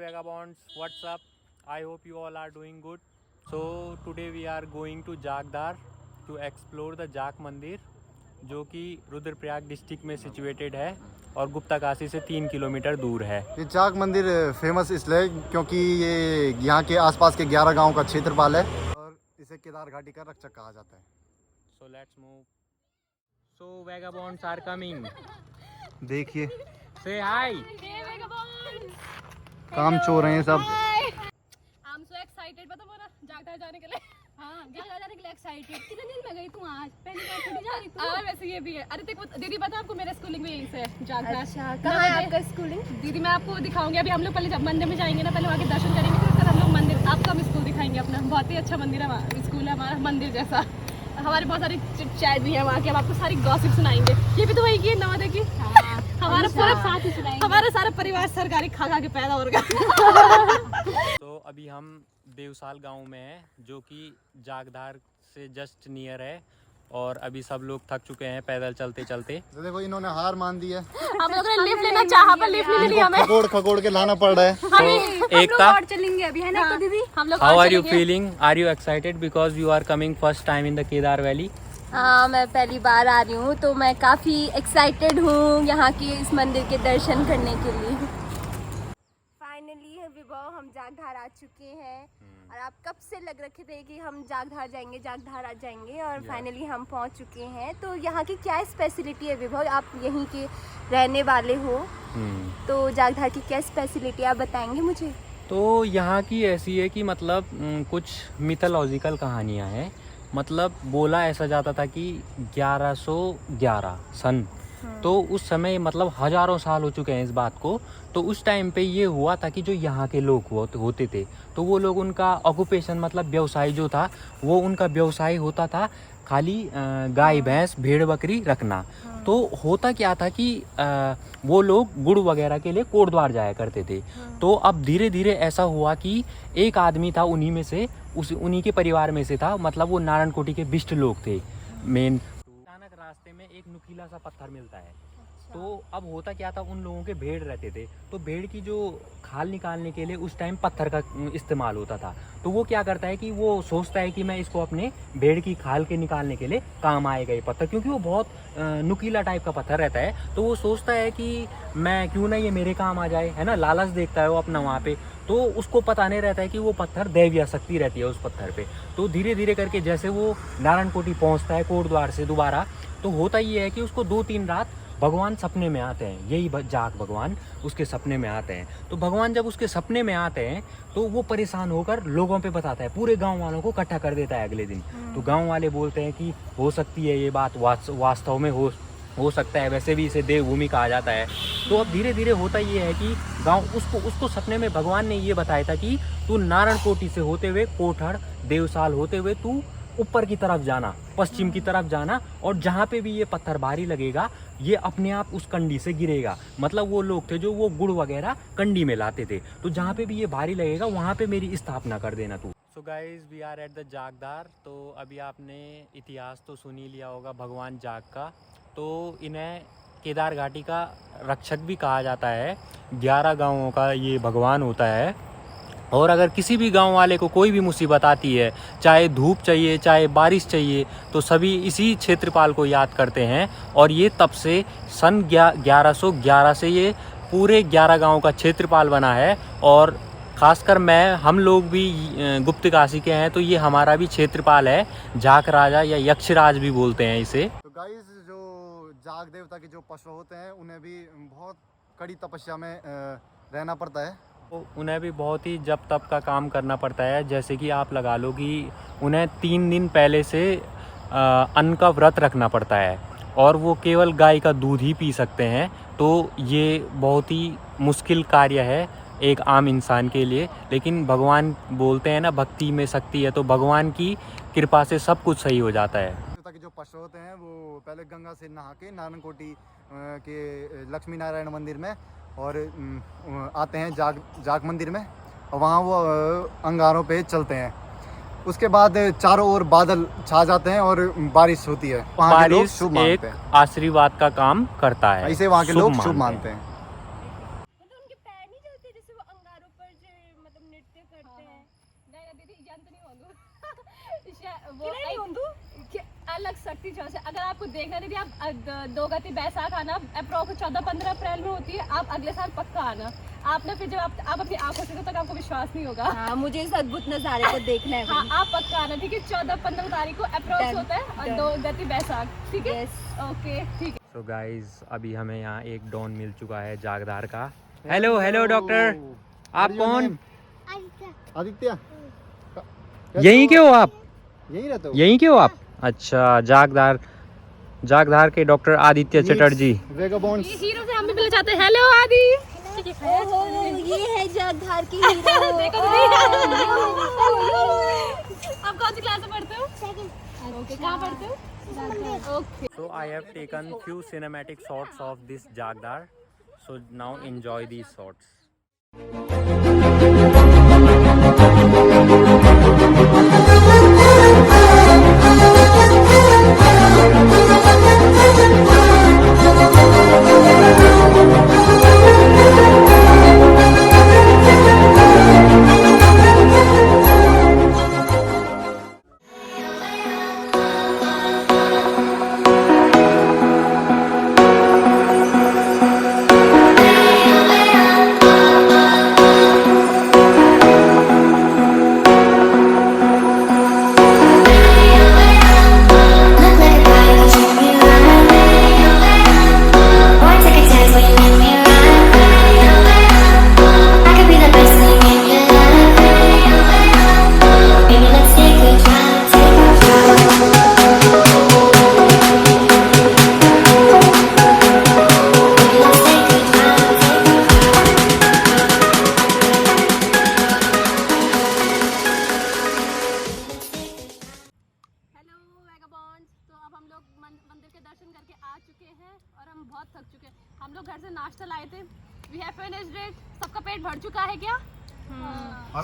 vagabonds, what's up? I hope you all are doing good. So today we are going to Jagdar to explore the जाक मंदिर जो कि Rudraprayag district में situated है और गुप्ता काशी से 3 किलोमीटर दूर है। ये जाक मंदिर फेमस इसलिए क्योंकि ये यहाँ के आसपास के 11 गांव का क्षेत्रफल है और इसे केदार घाटी का रक्षक कहा जाता है। So let's move. So vagabonds are coming. देखिए Say hi. काम चोर हैं सब। I'm so excited पता बोला जागदार जाने के लिए। हाँ जागदार जाने के लिए excited। कितने दिन में गई तू आज? पहली बार थोड़ी जा रही तू। वैसे ये भी है। अरे देखो दीदी पता आपको मेरा स्कूलिंग भी यहीं से है जागदार। अच्छा कहाँ है आपका स्कूलिंग? दीदी मैं आपको दिखाऊंगी। अभी हम लोग पहले जब मंदिर में जाएंगे ना, पहले वहाँ के दर्शन करेंगे, फिर हम लोग मंदिर आपका हम स्कूल दिखाएंगे अपना। बहुत ही अच्छा मंदिर है, स्कूल है हमारा मंदिर जैसा। हमारे बहुत सारी चैट भी है वहाँ के, हम आपको सारी गॉसिप सुनाएंगे। ये भी तो वही की नवोदय की। हमारा पूरा साथ ही सुनाएंगे। हमारा सारा परिवार सरकारी खा खा के पैदा हो गया। तो अभी हम देवसाल गांव में हैं जो कि जागधार से जस्ट नियर है और अभी सब लोग थक चुके हैं पैदल चलते चलते। तो देखो इन्होंने हार मान दी है। हम लोगों ने लिफ्ट लेना चाहा पर लिफ्ट नहीं मिली हमें। खगोड़ के लाना पड़ रहा है। तो एकता, और चलेंगे अभी है ना दीदी? हम लोग how are you feeling? Are you excited because you are coming first time in the Kedar valley? हाँ मैं पहली बार आ रही हूँ तो मैं काफ़ी एक्साइटेड हूँ यहाँ की इस मंदिर के दर्शन करने के लिए। फाइनली विभव हम जागधार आ चुके हैं और आप कब से लग रखे थे कि हम जागधार जाएंगे और फाइनली हम पहुँच चुके हैं। तो यहाँ की क्या स्पेशलिटी है विभव? आप यहीं के रहने वाले हो तो जागधार की क्या स्पेशलिटी आप बताएंगे मुझे? तो यहाँ की ऐसी है कि मतलब कुछ मिथोलॉजिकल कहानियाँ हैं। मतलब बोला ऐसा जाता था कि 1111 सन, तो उस समय मतलब हजारों साल हो चुके हैं इस बात को। तो उस टाइम पे ये हुआ था कि जो यहाँ के लोग होते थे तो वो लोग उनका ऑक्यूपेशन मतलब व्यवसाय जो था वो उनका व्यवसाय होता था खाली गाय भैंस भेड़ बकरी रखना। तो होता क्या था कि वो लोग गुड़ वगैरह के लिए कोटद्वार जाया करते थे। तो अब धीरे धीरे ऐसा हुआ कि एक आदमी था उन्हीं में से, उन्हीं के परिवार में से था, मतलब वो नारायण कोटि के बिष्ट लोग थे मेन। अचानक रास्ते में एक नुकीला सा पत्थर मिलता है। तो अब होता क्या था, उन लोगों के भेड़ रहते थे तो भेड़ की जो खाल निकालने के लिए उस टाइम पत्थर का इस्तेमाल होता था। तो वो क्या करता है कि वो सोचता है कि मैं इसको अपने भेड़ की खाल के निकालने के लिए काम आएगा ये पत्थर, क्योंकि वो बहुत नुकीला टाइप का पत्थर रहता है। तो वो सोचता है कि मैं क्यों ना ये मेरे काम आ जाए, है ना, लालच देखता है वो अपना वहाँ पे। तो उसको पता नहीं रहता है कि वो पत्थर दैवीय शक्ति रहती है उस पत्थर पे। तो धीरे धीरे करके जैसे वो नारायण कोटि पहुँचता है कोटद्वार से दोबारा, तो होता ये है कि उसको 2-3 रात भगवान सपने में आते हैं, यही जाक भगवान उसके सपने में आते हैं। तो भगवान जब उसके सपने में आते हैं तो वो परेशान होकर लोगों पे बताता है, पूरे गांव वालों को इकट्ठा कर देता है अगले दिन। तो गांव वाले बोलते हैं कि हो सकती है ये बात वास्तव में हो सकता है, वैसे भी इसे देवभूमि कहा जाता है। तो अब धीरे धीरे होता ये है कि गांव उसको सपने में भगवान ने ये बताया था कि तू नारायण कोटि से होते हुए कोठड़ देवसाल होते हुए तू ऊपर की तरफ जाना, पश्चिम की तरफ जाना, और जहाँ पे भी ये पत्थर भारी लगेगा ये अपने आप उस कंडी से गिरेगा। मतलब वो लोग थे जो वो गुड़ वगैरह कंडी में लाते थे, तो जहाँ पे भी ये भारी लगेगा वहाँ पे मेरी स्थापना कर देना तू। So guys we are at the जागदार। तो अभी आपने इतिहास तो सुन ही लिया होगा भगवान जाग का। तो इन्हें केदार घाटी का रक्षक भी कहा जाता है। 11 गाँवों का ये भगवान होता है। और अगर किसी भी गांव वाले को कोई भी मुसीबत आती है, चाहे धूप चाहिए चाहे बारिश चाहिए, तो सभी इसी क्षेत्रपाल को याद करते हैं। और ये तब से सन 1111 से ये पूरे 11 गांव का क्षेत्रपाल बना है। और ख़ासकर हम लोग भी गुप्त काशी के हैं तो ये हमारा भी क्षेत्रपाल है, जाक राजा या यक्षराज भी बोलते हैं इसे। तो गाइस जो जाग देवता के जो पशु होते हैं उन्हें भी बहुत कड़ी तपस्या में रहना पड़ता है। तो उन्हें भी बहुत ही जप तप का काम करना पड़ता है। जैसे कि आप लगा लो कि उन्हें 3 दिन पहले से अन्न का व्रत रखना पड़ता है और वो केवल गाय का दूध ही पी सकते हैं। तो ये बहुत ही मुश्किल कार्य है एक आम इंसान के लिए, लेकिन भगवान बोलते हैं ना भक्ति में शक्ति है, तो भगवान की कृपा से सब कुछ सही हो जाता है। के जो पशु होते हैं वो पहले गंगा से नहा के नारायण कोटि के लक्ष्मी नारायण मंदिर में और आते हैं जाग मंदिर में, और वहाँ वो अंगारों पे चलते हैं। उसके बाद चारों ओर बादल छा जाते हैं और बारिश होती है। वहाँ के लोग शुभ मानते हैं, आशीर्वाद का काम करता है, इसे वहाँ के लोग शुभ मानते हैं। उनके पैर नहीं जलते जैसे वो अंगारों पर नृत्य करते हैं। नहीं दीदी जानते नहीं होंगे वो अलग शक्ति जो है, अगर आपको देखना दीदी आप 2 गति बैसाख आना अप्रोक्स 14-15 अप्रैल में होती है, आप अगले साल पक्का आना। आपने फिर जब आप अपनी आंखों से तक आपको विश्वास नहीं होगा। हाँ, मुझे इस अद्भुत नज़ारे को देखना है। हाँ, आप पक्का आना, ठीक है। 14-15 तारीख को अप्रोक्स होता है और 2 गति बैसाख, ठीक है। ओके ठीक है। सो गाइज अभी हमें यहाँ एक डॉन मिल चुका है जागदार का। हेलो हेलो डॉक्टर, आप कौन? आदित्य। यहीं के हो आप? यहीं रहते हो? यहीं के हो आप? अच्छा, जागधार के डॉक्टर आदित्य चटर्जी। वेगाबॉन्ड्स। ये हीरो से हम भी मिलना चाहते हैं। हेलो आदि। ये है जागधार की हीरो। देखो दीदी। आप कौन सी क्लास में पढ़ते हो? ओके, कहाँ पढ़ते हो? Okay. So I have taken few cinematic shots of this Jagdar. So now enjoy these shots. मंदिर के दर्शन करके आ चुके हैं और हम बहुत थक चुके हैं। हम लोग घर से नाश्ता लाए थे। We have finished it। सबका पेट भर चुका है क्या? और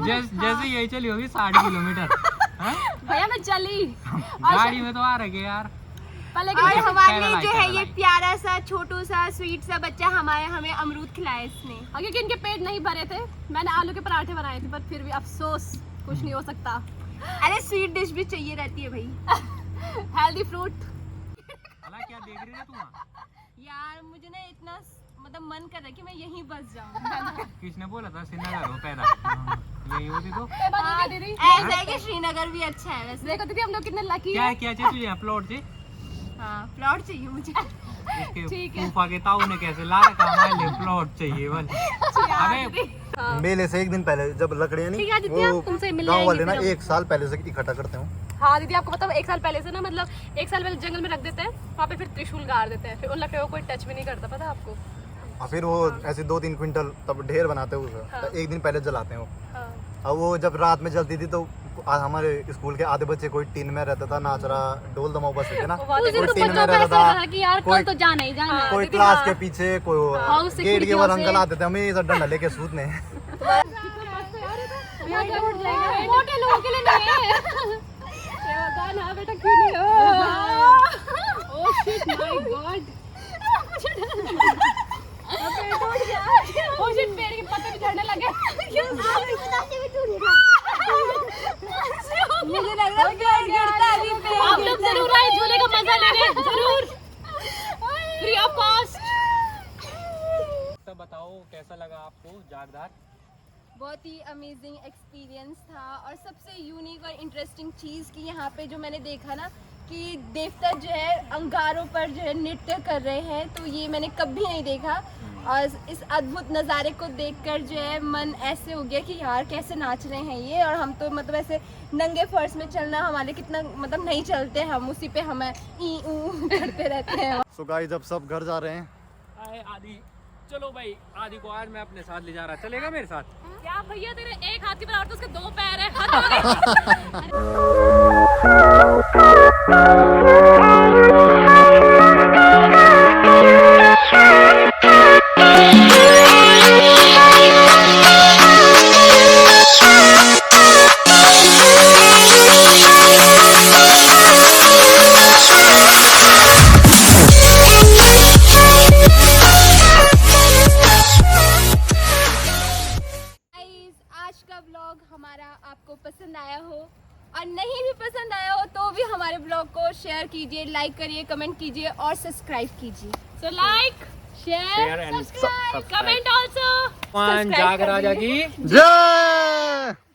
जैसे यही चली होगी 60 किलोमीटर। भैया मैं चली गाड़ी में तो आ रहे यार। और हमारे लिए जो है ये प्यारा सा छोटू सा स्वीट सा बच्चा हमें अमरूद खिलाया इसने। क्योंकि इनके पेट नहीं भरे थे, मैंने आलू के पराठे बनाए थे, पर फिर भी अफसोस कुछ नहीं हो सकता। अरे स्वीट डिश भी चाहिए रहती है भाई। Healthy fruit. क्या देख रही है तू? यार मुझे ना इतना मतलब मन कर रहा है कि मैं यहीं बस जाऊं। किसने बोला था श्रीनगर हो पैदा? यही होती तो दीदी ऐसा है कि श्रीनगर भी अच्छा है वैसे। देखो दीदी हम लोग कितने लकी क्या हैं। क्या चाहिए तुझे? प्लॉट चाहिए? हाँ प्लॉट चाहिए मुझे। ठीक है। फूफा के ताऊ ने कैसे ला रखा हमारे लिए प्लॉट चाहिए बोल। अबे मेले से एक दिन पहले जब लकड़ियाँ ठीक है आदित्य, नहीं तुमसे मिलने गाँव वाले आएंगे ना फिर हम। 1 साल पहले से इकट्ठा करते हो। हाँ दीदी आपको पता है 1 साल पहले से ना, मतलब 1 साल पहले जंगल में रख देते हैं, वहाँ पे फिर त्रिशूल गाड़ देते हैं, फिर उन लकड़ियों को कोई टच भी नहीं करता, पता है आपको? और फिर वो ऐसे 2-3 क्विंटल तब ढेर बनाते हो उसका, हाँ। तो एक दिन पहले जलाते हैं वो। हाँ। अब वो जब रात में जलती थी तो हमारे स्कूल के आधे बच्चे कोई टीन में रहता था, नाच रहा, ढोल दमाऊ बस थे ना, उस दिन कोई तो टीन में बच्चों को रहता ऐसा था था, कि यार कल तो जाना ही जाना है। कोई दीदी, क्लास हाँ। के पीछे, कोई हाँ, उससे गेट के खिड़कियों बाहर से। अंकल आते थे, हमें सब डंडा लेके सूतने। मोटे लोगों के लिए नहीं है। हाँ बेटा क्यों नहीं हो? Oh shit my God. Oh shit पेड़ के पत्ते भी झड़ने लगे। मुझे लग रहा है पेड़ गिरता है अभी पेड़ आप लोग जरूर आए झूले का मजा लेने, जरूर फ्री ऑफ कॉस्ट। तो बताओ कैसा लगा आपको जागदार? बहुत ही अमेजिंग एक्सपीरियंस था। और सबसे यूनिक और इंटरेस्टिंग चीज़ कि यहाँ पे जो मैंने देखा ना कि देवता जो है अंगारों पर जो है नृत्य कर रहे हैं, तो ये मैंने कभी नहीं देखा। और इस अद्भुत नज़ारे को देखकर जो है मन ऐसे हो गया कि यार कैसे नाच रहे हैं ये। और हम तो मतलब ऐसे नंगे फर्श में चलना हमारे कितना मतलब नहीं चलते, हम उसी पे हमें ई ऊ करते रहते हैं। सो गाइस जब सब घर जा रहे हैं, आए आदि, चलो भाई आदि को आज मैं अपने साथ ले जा रहा, चलेगा मेरे साथ? क्या भैया तेरे एक हाथ के बराबर तो उसके 2 पैर है। हद हो शेयर कीजिए, लाइक करिए, कमेंट कीजिए और सब्सक्राइब कीजिए। So like, Share share, and subscribe, subscribe. comment also. भगवान Subscribe जाग कर राजा दीजिए। की जय।